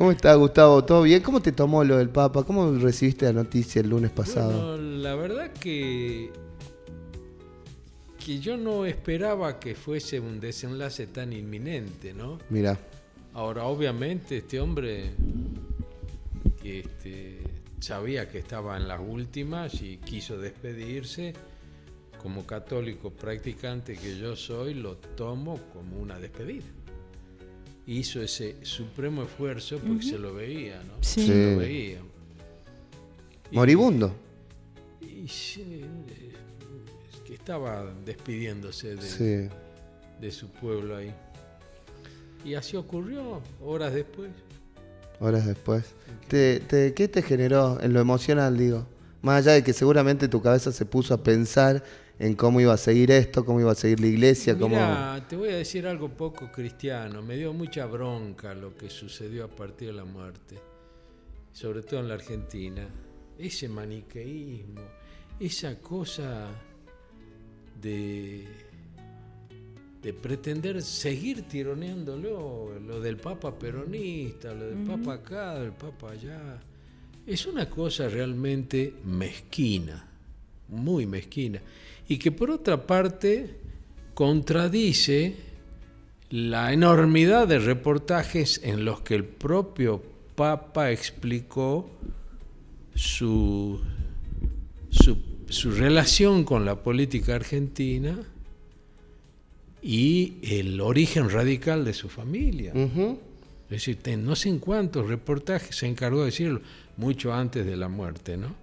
¿Cómo está, Gustavo? ¿Todo bien? ¿Cómo te tomó lo del Papa? ¿Cómo recibiste la noticia el lunes pasado? Bueno, la verdad que yo no esperaba que fuese un desenlace tan inminente, ¿no? Mirá. Ahora, obviamente, este hombre sabía que estaba en las últimas y quiso despedirse. Como católico practicante que yo soy, lo tomo como una despedida. Hizo ese supremo esfuerzo porque se lo veía, ¿no? Sí. Se lo veía. Moribundo. Y sí, es que estaba despidiéndose de su pueblo ahí. Y así ocurrió, horas después. Horas después. ¿Qué te generó en lo emocional, digo? Más allá de que seguramente tu cabeza se puso a pensar en cómo iba a seguir esto, cómo iba a seguir la iglesia. Mirá, te voy a decir algo poco cristiano. Me dio mucha bronca lo que sucedió a partir de la muerte, sobre todo en la Argentina. Ese maniqueísmo, esa cosa de pretender seguir tironeándolo, lo del Papa peronista, lo del Papa acá, del Papa allá. Es una cosa realmente mezquina, muy mezquina, y que por otra parte contradice la enormidad de reportajes en los que el propio Papa explicó su relación con la política argentina y el origen radical de su familia. Es decir, no sé en cuántos reportajes se encargó de decirlo, mucho antes de la muerte, ¿no?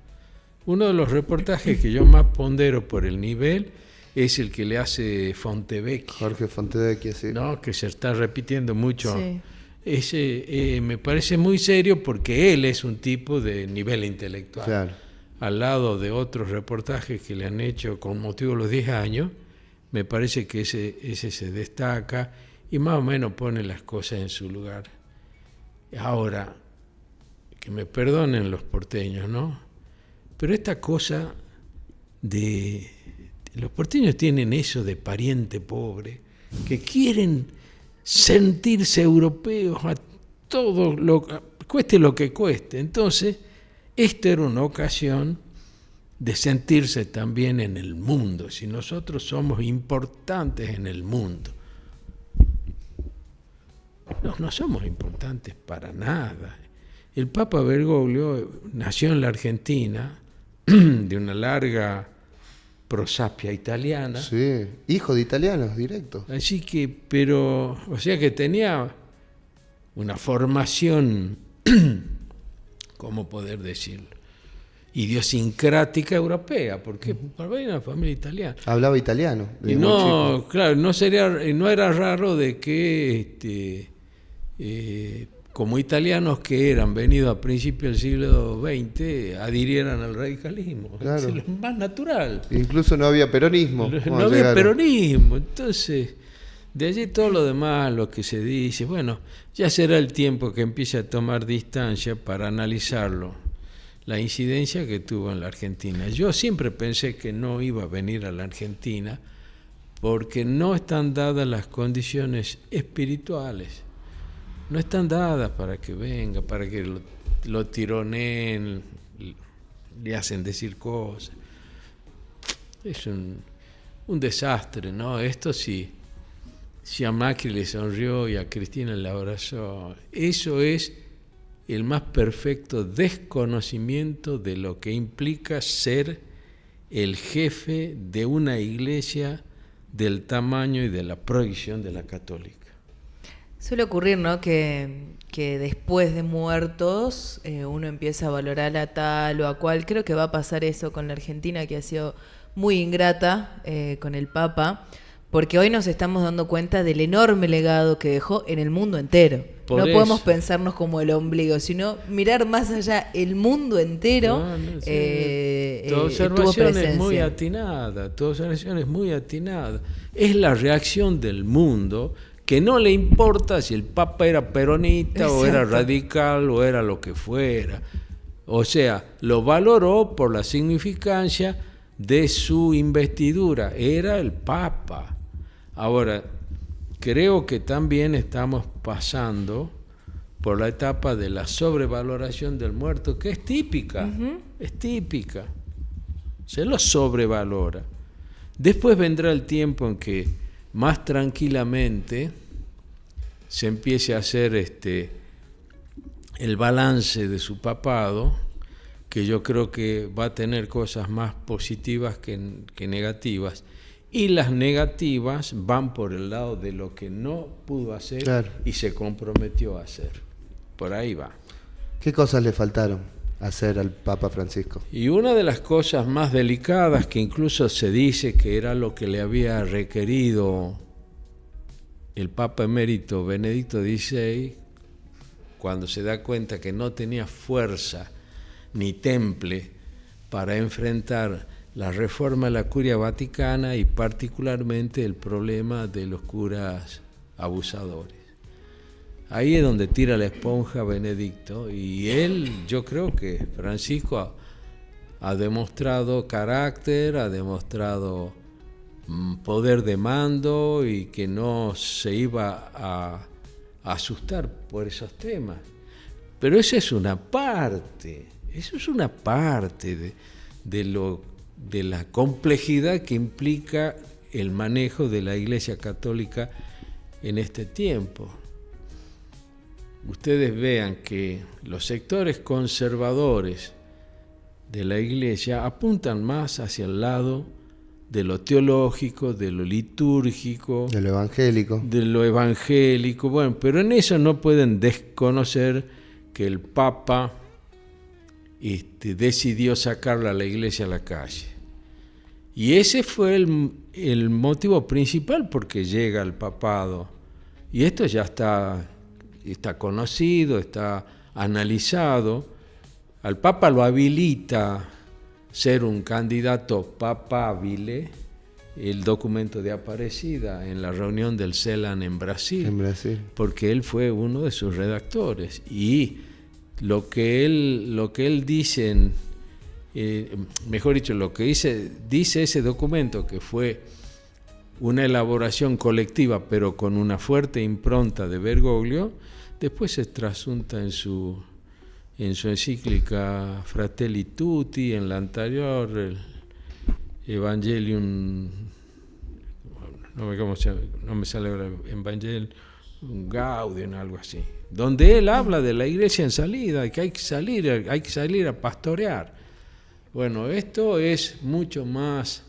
Uno de los reportajes que yo más pondero por el nivel es el que le hace Fontevecchia. Jorge Fontevecchia, sí. ¿No? Que se está repitiendo mucho. Sí. Ese me parece muy serio porque él es un tipo de nivel intelectual. Claro. Al lado de otros reportajes que le han hecho con motivo de los 10 años, me parece que ese se destaca y más o menos pone las cosas en su lugar. Ahora, que me perdonen los porteños, ¿no? Pero esta cosa de... Los porteños tienen eso de pariente pobre, que quieren sentirse europeos a todo cueste lo que cueste. Entonces, esta era una ocasión de sentirse también en el mundo, si nosotros somos importantes en el mundo. No somos importantes para nada. El Papa Bergoglio nació en la Argentina, de una larga prosapia italiana. Sí, hijo de italianos, directo. Así que, o sea que tenía una formación, ¿cómo poder decirlo? Idiosincrática europea, porque para era una familia italiana. Hablaba italiano. Y no, claro, no era raro de que como italianos que eran venidos a principios del siglo XX adhirieran al radicalismo. Claro. Es lo más natural. Incluso no había peronismo. No había peronismo. Entonces, de allí todo lo demás, lo que se dice, bueno, ya será el tiempo que empiece a tomar distancia para analizarlo, la incidencia que tuvo en la Argentina. Yo siempre pensé que no iba a venir a la Argentina porque no están dadas las condiciones espirituales. No están dadas para que venga, para que lo tironeen, le hacen decir cosas. Es un desastre, ¿no? Esto sí, si a Macri le sonrió y a Cristina le abrazó, eso es el más perfecto desconocimiento de lo que implica ser el jefe de una iglesia del tamaño y de la proyección de la católica. Suele ocurrir, ¿no? Que después de muertos uno empieza a valorar a tal o a cual. Creo que va a pasar eso con la Argentina, que ha sido muy ingrata con el Papa, porque hoy nos estamos dando cuenta del enorme legado que dejó en el mundo entero. No podemos pensarnos como el ombligo, sino mirar más allá. El mundo entero tu observación es muy atinada, Es la reacción del mundo que no le importa si el Papa era peronista. Exacto. O era radical o era lo que fuera. O sea, lo valoró por la significancia de su investidura. Era el Papa. Ahora, creo que también estamos pasando por la etapa de la sobrevaloración del muerto, que es típica, es típica. Se lo sobrevalora. Después vendrá el tiempo en que más tranquilamente se empiece a hacer el balance de su papado, que yo creo que va a tener cosas más positivas que negativas. Y las negativas van por el lado de lo que no pudo hacer, claro, y se comprometió a hacer. Por ahí va. ¿Qué cosas le faltaron hacer al Papa Francisco? Y una de las cosas más delicadas, que incluso se dice que era lo que le había requerido el Papa emérito Benedicto XVI, cuando se da cuenta que no tenía fuerza ni temple para enfrentar la reforma de la Curia Vaticana y particularmente el problema de los curas abusadores. Ahí es donde tira la esponja Benedicto, y yo creo que Francisco ha demostrado carácter, ha demostrado poder de mando y que no se iba a asustar por esos temas. Pero esa es una parte, de la complejidad que implica el manejo de la Iglesia Católica en este tiempo. Ustedes vean que los sectores conservadores de la Iglesia apuntan más hacia el lado de lo teológico, de lo litúrgico, de lo evangélico. Bueno, pero en eso no pueden desconocer que el Papa decidió sacarla a la Iglesia a la calle. Y ese fue el motivo principal porque llega al papado. Y esto ya está conocido, está analizado. Al Papa lo habilita ser un candidato papabile el documento de Aparecida en la reunión del CELAN en Brasil, porque él fue uno de sus redactores. Y lo que él dice, mejor dicho, lo que dice ese documento, que fue una elaboración colectiva, pero con una fuerte impronta de Bergoglio, después se trasunta en su encíclica Fratelli Tutti, en la anterior, el Evangelium, no me sale el Evangelium Gaudium, algo así, donde él habla de la iglesia en salida, que hay que salir a pastorear. Bueno, esto es mucho más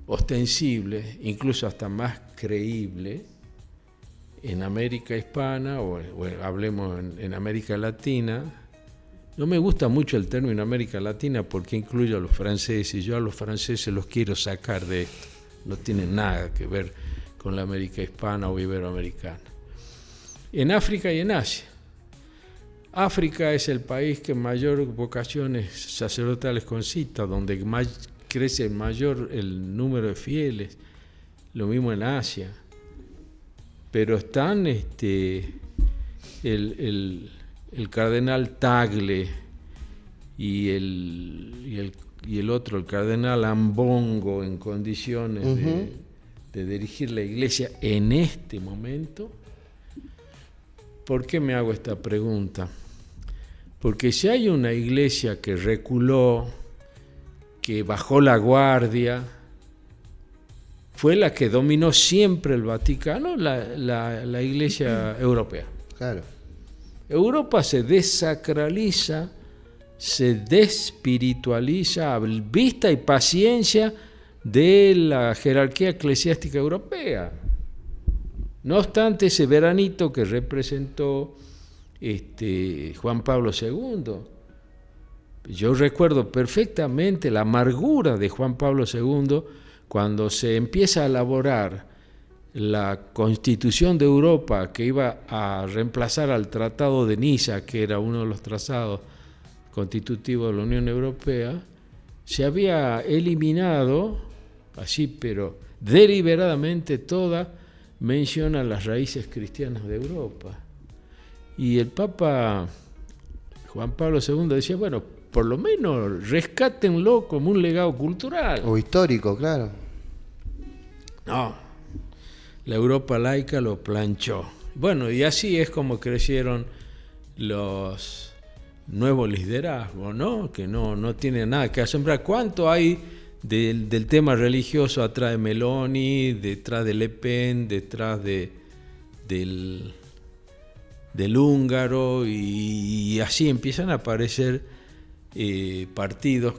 ostensible, incluso hasta más creíble en América Hispana, o hablemos en América Latina. No me gusta mucho el término América Latina porque incluye a los franceses. Yo a los franceses los quiero sacar de esto. No tiene nada que ver con la América Hispana o Iberoamericana. En África y en Asia. África es el país que mayor vocaciones sacerdotales concita, donde más crece mayor el número de fieles. Lo mismo en Asia. Pero están el cardenal Tagle y el otro, el cardenal Ambongo, en condiciones de dirigir la iglesia en este momento. ¿Por qué me hago esta pregunta? Porque si hay una iglesia que reculó, que bajó la guardia, fue la que dominó siempre el Vaticano, la iglesia europea. Claro. Europa se desacraliza, se despiritualiza a vista y paciencia de la jerarquía eclesiástica europea. No obstante, ese veranito que representó Juan Pablo II, yo recuerdo perfectamente la amargura de Juan Pablo II cuando se empieza a elaborar la Constitución de Europa, que iba a reemplazar al Tratado de Niza, que era uno de los tratados constitutivos de la Unión Europea. Se había eliminado, así pero deliberadamente, toda mención a las raíces cristianas de Europa. Y el Papa Juan Pablo II decía, bueno, por lo menos rescátenlo como un legado cultural. O histórico, claro. No. la Europa laica lo planchó. Bueno, y así es como crecieron los nuevos liderazgos, ¿no? Que no tienen nada que asombrar. ¿Cuánto hay del tema religioso atrás de Meloni, detrás de Le Pen, detrás del húngaro? Y así empiezan a aparecer partidos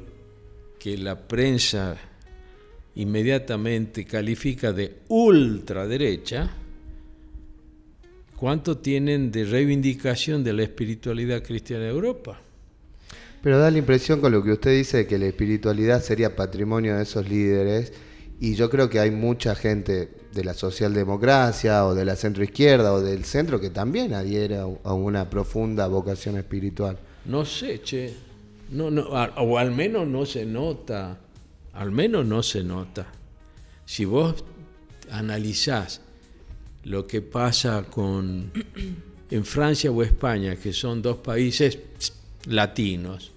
que la prensa inmediatamente califica de ultraderecha. ¿Cuánto tienen de reivindicación de la espiritualidad cristiana de Europa? Pero da la impresión con lo que usted dice de que la espiritualidad sería patrimonio de esos líderes, y yo creo que hay mucha gente de la socialdemocracia o de la centroizquierda o del centro que también adhiere a una profunda vocación espiritual. No sé, che. No, o al menos no se nota. Al menos no se nota. Si vos analizás lo que pasa en Francia o España, que son dos países latinos,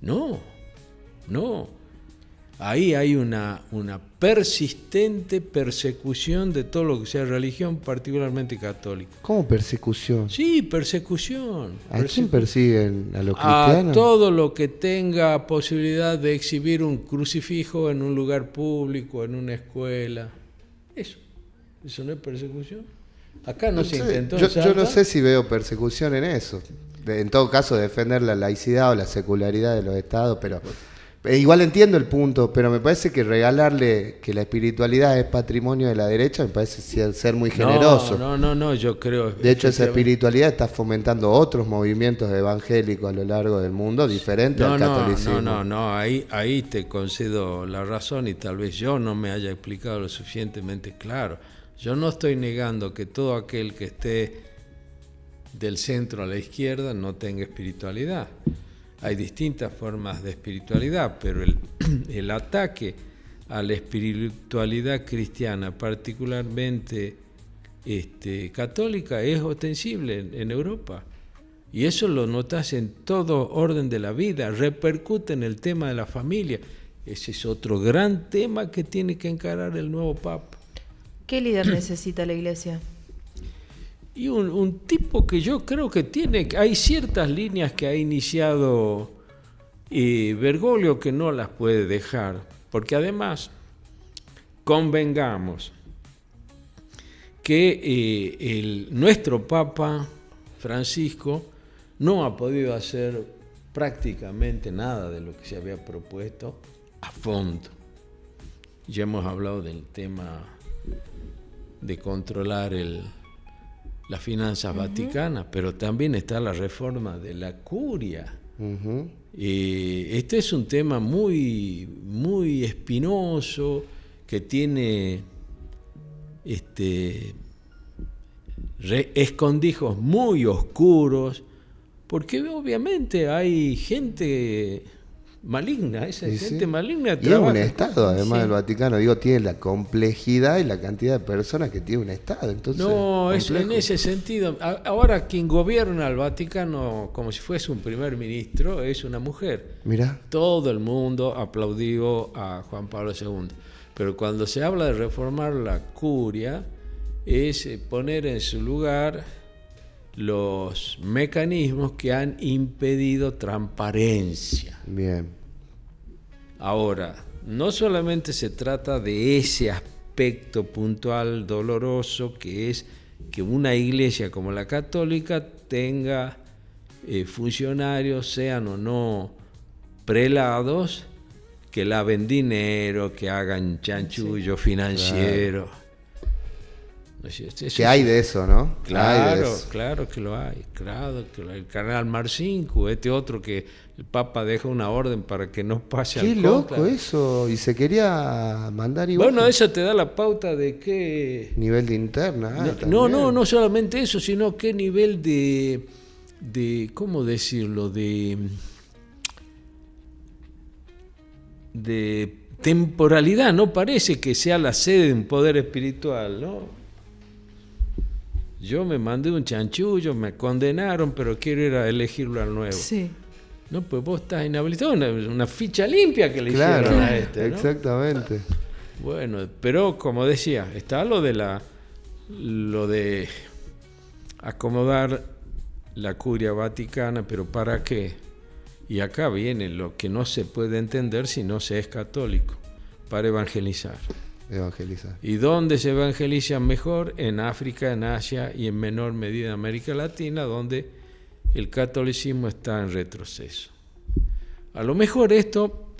no. Ahí hay una persistente persecución de todo lo que sea religión, particularmente católica. ¿Cómo persecución? Sí, persecución. ¿A quién persiguen? ¿A los cristianos? A todo lo que tenga posibilidad de exhibir un crucifijo en un lugar público, en una escuela. ¿Eso no es persecución? Acá no se intentó. Yo no sé si veo persecución en eso. En todo caso, defender la laicidad o la secularidad de los estados, pero igual entiendo el punto, pero me parece que regalarle que la espiritualidad es patrimonio de la derecha me parece ser muy generoso. No, yo creo. De hecho, esa espiritualidad está fomentando otros movimientos evangélicos a lo largo del mundo diferentes al catolicismo. No, ahí te concedo la razón, y tal vez yo no me haya explicado lo suficientemente claro. Yo no estoy negando que todo aquel que esté del centro a la izquierda no tenga espiritualidad. Hay distintas formas de espiritualidad, pero el ataque a la espiritualidad cristiana, particularmente católica, es ostensible en Europa. Y eso lo notas en todo orden de la vida, repercute en el tema de la familia. Ese es otro gran tema que tiene que encarar el nuevo Papa. ¿Qué líder necesita la Iglesia? Y un tipo que yo creo que hay ciertas líneas que ha iniciado Bergoglio que no las puede dejar, porque además convengamos que nuestro Papa Francisco no ha podido hacer prácticamente nada de lo que se había propuesto a fondo. Ya hemos hablado del tema de controlar las finanzas vaticanas, pero también está la reforma de la curia. Este es un tema muy, muy espinoso, que tiene escondrijos muy oscuros, porque obviamente hay gente maligna, gente maligna. Y es un Estado, además del Vaticano, tiene la complejidad y la cantidad de personas que tiene un Estado. Entonces, eso en ese sentido. Ahora quien gobierna al Vaticano como si fuese un primer ministro es una mujer. Mirá. Todo el mundo aplaudió a Juan Pablo II. Pero cuando se habla de reformar la curia, es poner en su lugar los mecanismos que han impedido transparencia. Bien. Ahora, no solamente se trata de ese aspecto puntual doloroso, que es que una iglesia como la católica tenga funcionarios, sean o no prelados, que laven dinero, que hagan chanchullo financiero. Claro. Que hay de eso, ¿no? Claro que lo hay. Claro que lo hay. El cardenal Marcincu, otro que el Papa deja una orden para que no pase al conclave. Qué loco eso. Y se quería mandar igual. Bueno, eso te da la pauta de qué nivel de interna. No solamente eso, sino qué nivel de ¿cómo decirlo? De temporalidad. No parece que sea la sede de un poder espiritual, ¿no? Yo me mandé un chanchullo, me condenaron, pero quiero ir a elegirlo al nuevo. Sí. No, pues vos estás inhabilitado, una ficha limpia que le hicieron a ¿no? Exactamente. Bueno, pero como decía, está lo de lo de acomodar la curia vaticana, pero ¿para qué? Y acá viene lo que no se puede entender si no se es católico, para evangelizar. ¿Y dónde se evangeliza mejor? En África, en Asia y en menor medida en América Latina, donde el catolicismo está en retroceso. A lo mejor esto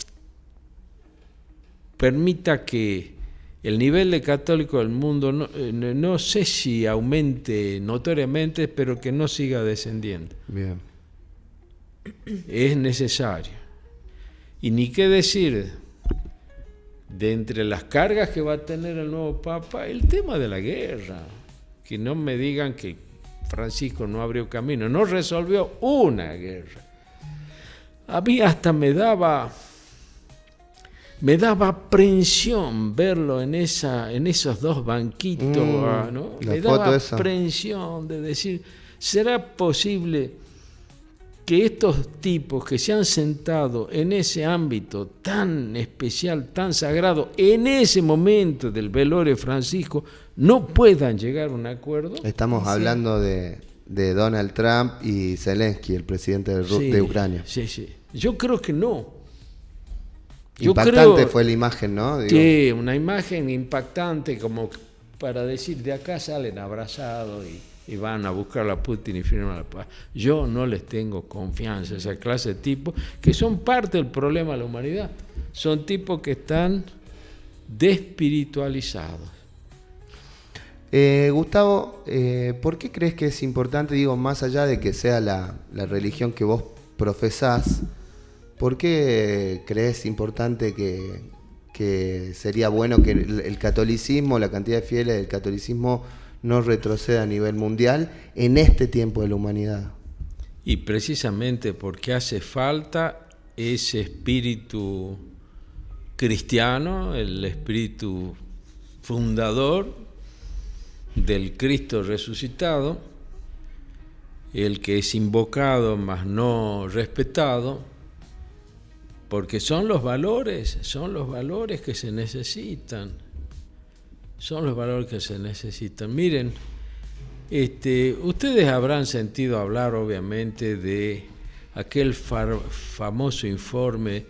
permita que el nivel de católico del mundo, no sé si aumente notoriamente, pero que no siga descendiendo. Bien. Es necesario. Y ni qué decir de entre las cargas que va a tener el nuevo Papa, el tema de la guerra. Que no me digan que Francisco no abrió camino, no resolvió una guerra. A mí hasta me daba aprensión verlo en esos dos banquitos, ¿no? Me daba aprensión de decir, ¿será posible que estos tipos que se han sentado en ese ámbito tan especial, tan sagrado, en ese momento del velorio de Francisco, no puedan llegar a un acuerdo? Estamos hablando de Donald Trump y Zelensky, el presidente de Ucrania. Sí. Yo creo que no. Impactante fue la imagen, ¿no? Sí, una imagen impactante, como para decir, de acá salen abrazados y van a buscar a Putin y firman la paz. Yo no les tengo confianza a esa clase de tipos que son parte del problema de la humanidad. Son tipos que están despiritualizados. Gustavo, ¿por qué crees que es importante, más allá de que sea la religión que vos profesás, ¿por qué crees importante que sería bueno que el catolicismo, la cantidad de fieles del catolicismo no retroceda a nivel mundial en este tiempo de la humanidad? Y precisamente porque hace falta ese espíritu cristiano, el espíritu fundador del Cristo resucitado, el que es invocado mas no respetado, porque son los valores que se necesitan. Son los valores que se necesitan. Miren, ustedes habrán sentido hablar, obviamente, de aquel famoso informe,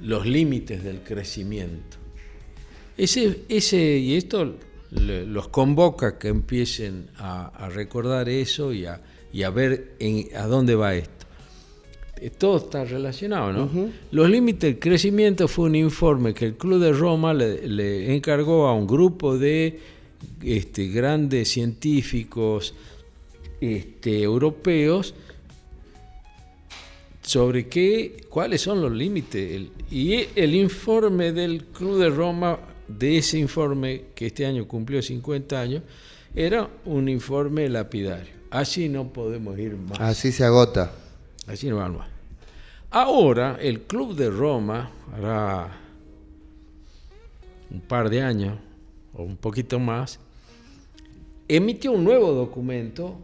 Los límites del crecimiento. Y esto los convoca a que empiecen a recordar eso y a ver a dónde va esto. Todo está relacionado, ¿no? Uh-huh. Los límites del crecimiento fue un informe que el Club de Roma le encargó a un grupo de grandes científicos europeos sobre cuáles son los límites. Y el informe del Club de Roma, de ese informe que este año cumplió 50 años, era un informe lapidario. Así no podemos ir más. Así se agota. Así no va más. Ahora, el Club de Roma, hará un par de años, o un poquito más, emitió un nuevo documento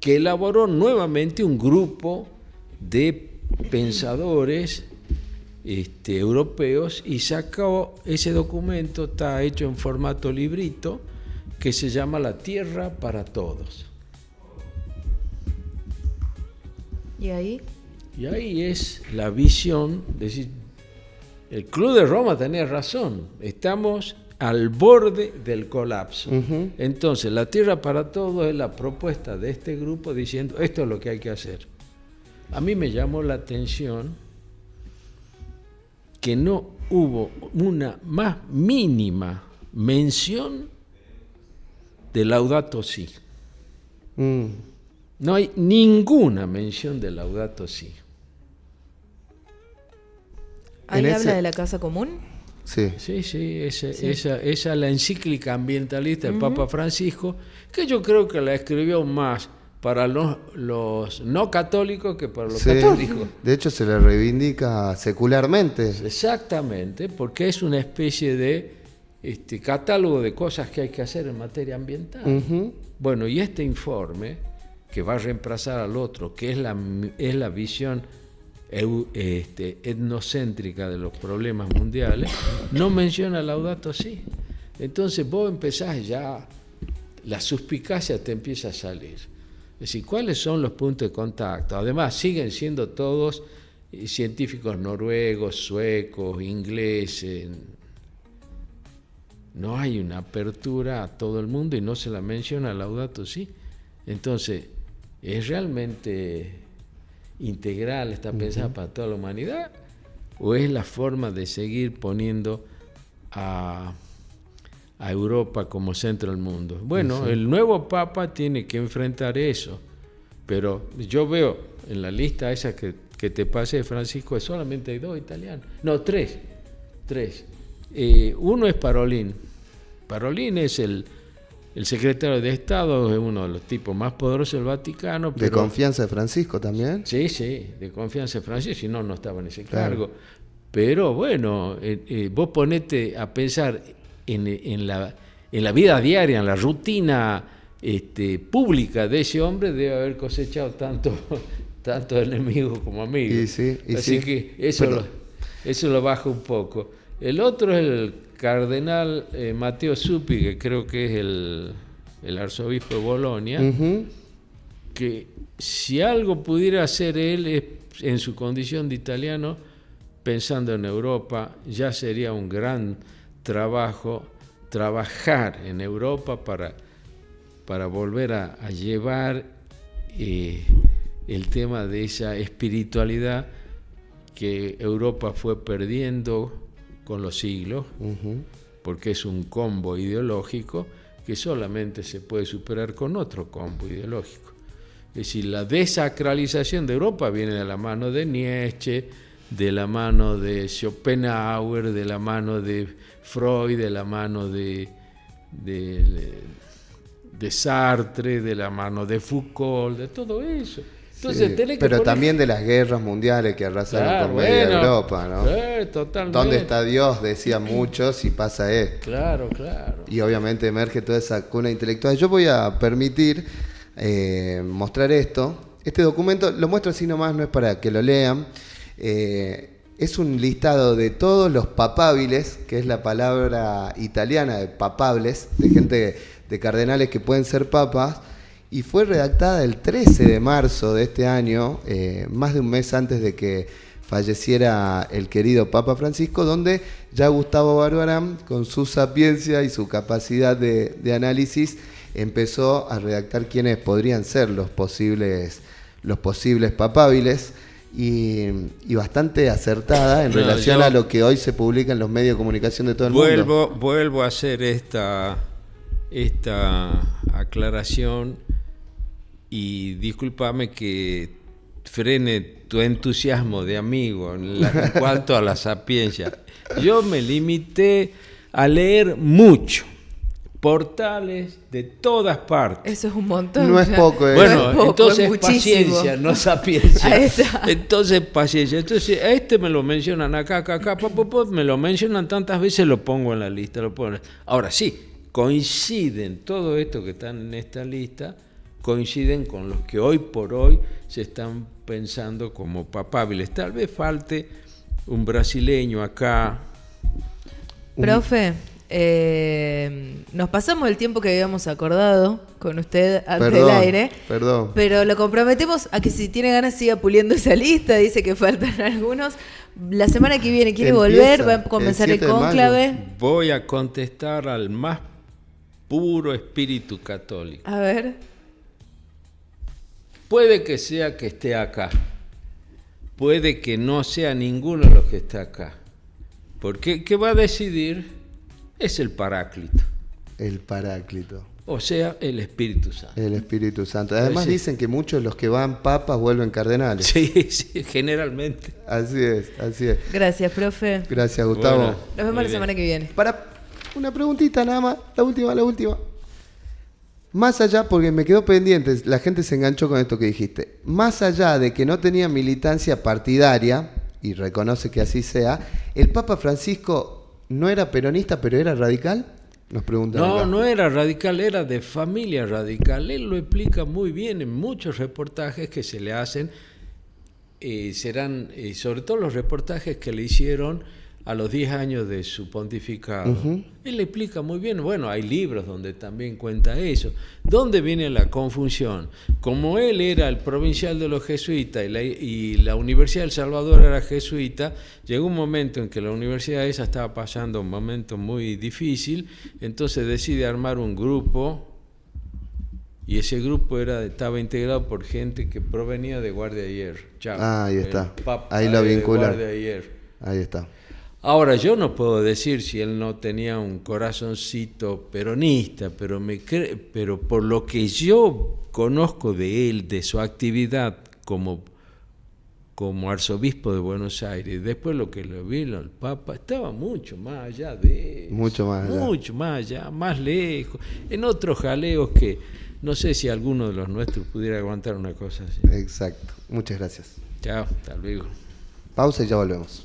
que elaboró nuevamente un grupo de pensadores europeos y sacó ese documento, está hecho en formato librito, que se llama La Tierra para Todos. ¿Y ahí? Y ahí es la visión, es decir, el Club de Roma tenía razón, estamos al borde del colapso. Uh-huh. Entonces, La Tierra para Todos es la propuesta de este grupo diciendo, esto es lo que hay que hacer. A mí me llamó la atención que no hubo una más mínima mención de Laudato Si. No hay ninguna mención de Laudato Si. ¿Ahí habla de la casa común? Sí, esa es la encíclica ambientalista del Papa Francisco, que yo creo que la escribió más para los no católicos que para los católicos. De hecho, se le reivindica secularmente. Exactamente, porque es una especie de catálogo de cosas que hay que hacer en materia ambiental. Uh-huh. Bueno, y este informe, que va a reemplazar al otro, que es la visión etnocéntrica de los problemas mundiales, no menciona Laudato Si. Entonces vos empezás ya, la suspicacia te empieza a salir. Es decir, ¿cuáles son los puntos de contacto? Además, siguen siendo todos científicos noruegos, suecos, ingleses. No hay una apertura a todo el mundo y no se la menciona Laudato Si. Entonces, ¿es realmente integral, está pensada para toda la humanidad? ¿O es la forma de seguir poniendo a Europa como centro del mundo? Bueno, el nuevo Papa tiene que enfrentar eso, pero yo veo en la lista esa que te pasé, Francisco, solamente hay 2 italianos, no, 3. Uno es Parolin. Parolin es el secretario de Estado, es uno de los tipos más poderosos del Vaticano. ¿De confianza de Francisco también? Sí, de confianza de Francisco, si no estaba en ese cargo. Pero bueno, vos ponete a pensar en la vida diaria, en la rutina pública de ese hombre, debe haber cosechado tanto enemigos como amigos. Así que eso lo baja un poco. El otro es el cardenal Matteo Zuppi, que creo que es el arzobispo de Bolonia, que si algo pudiera hacer él es, en su condición de italiano, pensando en Europa, ya sería un gran trabajo trabajar en Europa para volver a llevar el tema de esa espiritualidad que Europa fue perdiendo con los siglos, porque es un combo ideológico que solamente se puede superar con otro combo ideológico. Es decir, la desacralización de Europa viene de la mano de Nietzsche, de la mano de Schopenhauer, de la mano de Freud, de la mano de Sartre, de la mano de Foucault, de todo eso. Entonces, pero también de las guerras mundiales que arrasaron por media Europa, ¿no? Totalmente. ¿Dónde está Dios? Decían muchos, y pasa esto. Claro. Y obviamente emerge toda esa cuna intelectual. Yo voy a permitir mostrar esto. Este documento, lo muestro así nomás, no es para que lo lean. Es un listado de todos los papables, que es la palabra italiana de papables, de gente, de cardenales que pueden ser papas, y fue redactada el 13 de marzo de este año, más de un mes antes de que falleciera el querido Papa Francisco, donde ya Gustavo Barbarán, con su sapiencia y su capacidad de análisis, empezó a redactar quiénes podrían ser los posibles papables, y bastante acertada en relación a lo que hoy se publica en los medios de comunicación de todo el mundo. Vuelvo a hacer esta aclaración, y discúlpame que frene tu entusiasmo de amigo en cuanto a la sapiencia. Yo me limité a leer mucho, portales de todas partes. Eso es un montón. No es poco. Bueno, no es poco, entonces es paciencia, no sapiencia. Ahí Entonces paciencia. Entonces me lo mencionan acá, me lo mencionan tantas veces, lo pongo en la lista. Ahora sí, coinciden, todo esto que están en esta lista, coinciden con los que hoy por hoy se están pensando como papables. Tal vez falte un brasileño acá. Profe, nos pasamos el tiempo que habíamos acordado con usted antes del aire. Perdón. Pero lo comprometemos a que si tiene ganas siga puliendo esa lista. Dice que faltan algunos. La semana que viene quiere volver, va a comenzar el cónclave. Voy a contestar al más puro espíritu católico. A ver. Puede que sea que esté acá, puede que no sea ninguno de los que está acá, porque ¿qué va a decidir? Es el Paráclito. El Paráclito. O sea, el Espíritu Santo. El Espíritu Santo. Además dicen que muchos de los que van papas vuelven cardenales. Sí, generalmente. Así es. Gracias, profe. Gracias, Gustavo. Bueno, nos vemos la semana que viene. Para una preguntita nada más, la última. Más allá, porque me quedó pendiente, la gente se enganchó con esto que dijiste. Más allá de que no tenía militancia partidaria, y reconoce que así sea, ¿el Papa Francisco no era peronista, pero era radical? Nos preguntan. No era radical, era de familia radical. Él lo explica muy bien en muchos reportajes que se le hacen. Serán sobre todo los reportajes que le hicieron a los 10 años de su pontificado. Ujú. Él le explica muy bien, bueno, hay libros donde también cuenta eso. ¿Dónde viene la confusión? Como él era el provincial de los jesuitas y la Universidad del Salvador era jesuita, llegó un momento en que la universidad esa estaba pasando un momento muy difícil, entonces decide armar un grupo, y ese grupo estaba integrado por gente que provenía de Guardia de Hierro. Chao. Ahí está. El Papa Ahí lo de vinculan. Guardia de Hierro. Ahí está. Ahora, yo no puedo decir si él no tenía un corazoncito peronista, pero por lo que yo conozco de él, de su actividad como arzobispo de Buenos Aires, después lo que lo vino el Papa, estaba mucho más allá de eso, Mucho más allá. mucho más allá, más lejos, en otros jaleos que no sé si alguno de los nuestros pudiera aguantar una cosa así. Exacto. Muchas gracias. Chao, hasta luego. Pausa y ya volvemos.